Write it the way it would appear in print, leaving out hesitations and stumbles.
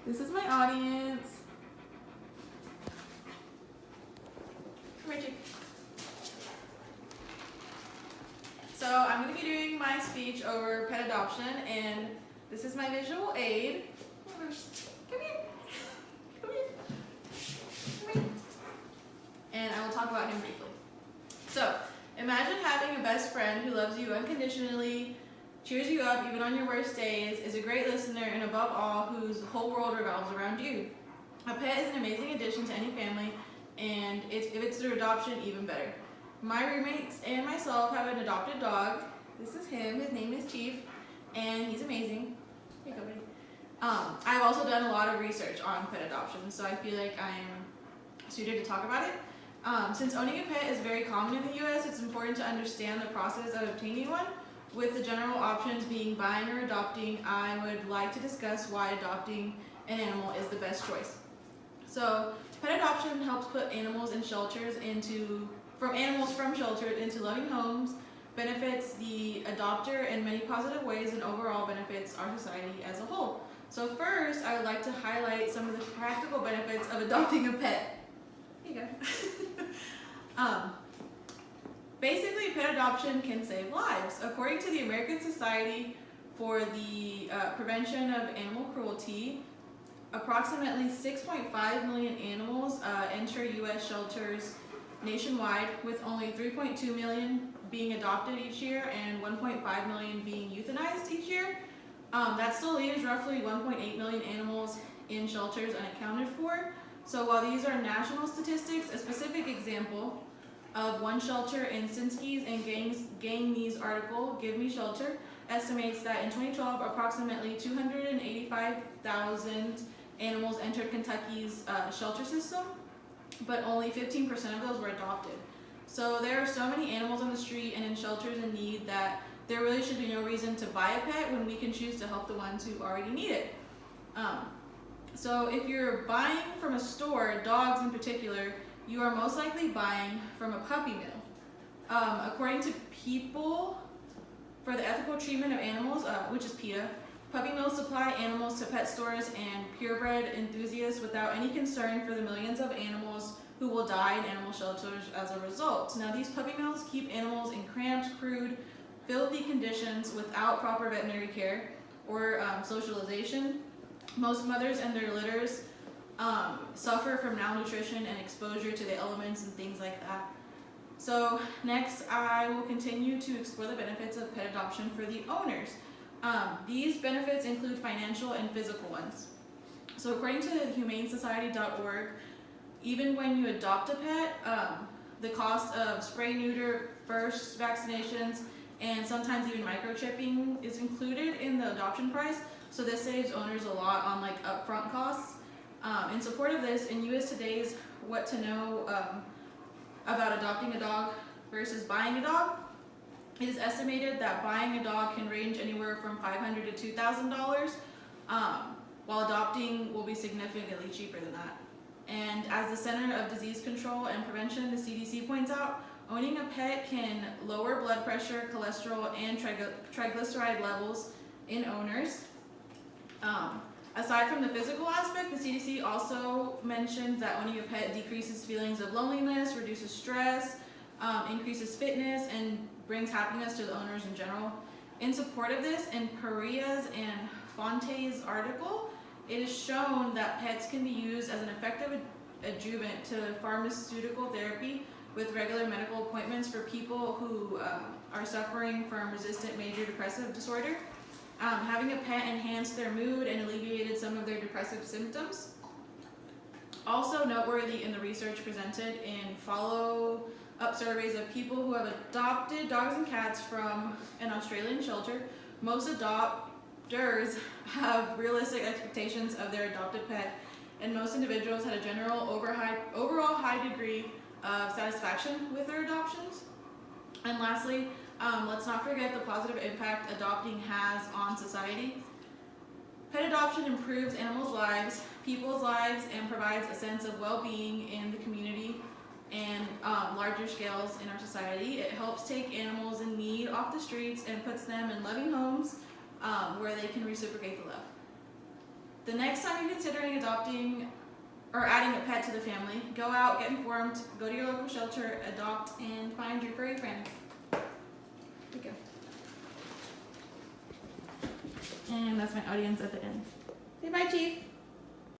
This is my audience. Come here, chick. So I'm going to be doing my speech over pet adoption, and this is my visual aid. Come here. Come here. Come here. And I will talk about him briefly. So imagine having a best friend who loves you unconditionally, cheers you up even on your worst days, is a great listener, and above all, whose whole world revolves around you. A pet is an amazing addition to any family, and if it's through adoption, even better. My roommates and myself have an adopted dog. This is him. His name is Chief, and he's amazing. Here you go, buddy. I've also done a lot of research on pet adoption, so I feel like I'm suited to talk about it. Since owning a pet is very common in the U.S., it's important to understand the process of obtaining one. With the general options being buying or adopting, I would like to discuss why adopting an animal is the best choice. So, pet adoption helps put animals in shelters from shelters into loving homes, benefits the adopter in many positive ways, and overall benefits our society as a whole. So first, I would like to highlight some of the practical benefits of adopting a pet. Here you go. Basically, pet adoption can save lives. According to the American Society for the Prevention of Animal Cruelty, approximately 6.5 million animals enter U.S. shelters nationwide, with only 3.2 million being adopted each year and 1.5 million being euthanized each year. That still leaves roughly 1.8 million animals in shelters unaccounted for. So while these are national statistics, a specific example of one shelter in Sinsky's and Gangme's article, Give Me Shelter, estimates that in 2012, approximately 285,000 animals entered Kentucky's shelter system, but only 15% of those were adopted. So there are so many animals on the street and in shelters in need that there really should be no reason to buy a pet when we can choose to help the ones who already need it. So if you're buying from a store, dogs in particular, you are most likely buying from a puppy mill. According to People for the Ethical Treatment of Animals, which is PETA, puppy mills supply animals to pet stores and purebred enthusiasts without any concern for the millions of animals who will die in animal shelters as a result. Now, these puppy mills keep animals in cramped, crude, filthy conditions without proper veterinary care or socialization. Most mothers and their litters suffer from malnutrition and exposure to the elements and things like that. So next, I will continue to explore the benefits of pet adoption for the owners. These benefits include financial and physical ones. So according to humanesociety.org, even when you adopt a pet, the cost of spay, neuter, first vaccinations, and sometimes even microchipping is included in the adoption price. So this saves owners a lot on upfront costs. In support of this, in US Today's What to Know about adopting a dog versus buying a dog, it is estimated that buying a dog can range anywhere from $500 to $2,000, while adopting will be significantly cheaper than that. And as the Center of Disease Control and Prevention, the CDC, points out, owning a pet can lower blood pressure, cholesterol, and triglyceride levels in owners. Aside from the physical aspect, the CDC also mentions that owning a pet decreases feelings of loneliness, reduces stress, increases fitness, and brings happiness to the owners in general. In support of this, in Paria's and Fonte's article, it is shown that pets can be used as an effective adjuvant to pharmaceutical therapy with regular medical appointments for people who are suffering from resistant major depressive disorder. Having a pet enhanced their mood and alleviated some of their depressive symptoms. Also noteworthy in the research presented in follow-up surveys of people who have adopted dogs and cats from an Australian shelter, most adopters have realistic expectations of their adopted pet, and most individuals had a general overall high degree of satisfaction with their adoptions. And lastly, let's not forget the positive impact adopting has on society. Pet adoption improves animals' lives, people's lives, and provides a sense of well-being in the community and larger scales in our society. It helps take animals in need off the streets and puts them in loving homes where they can reciprocate the love. The next time you're considering adopting or adding a pet to the family, go out, get informed, go to your local shelter, adopt, and find your furry friend. There you go. And that's my audience at the end. Say bye, Chief.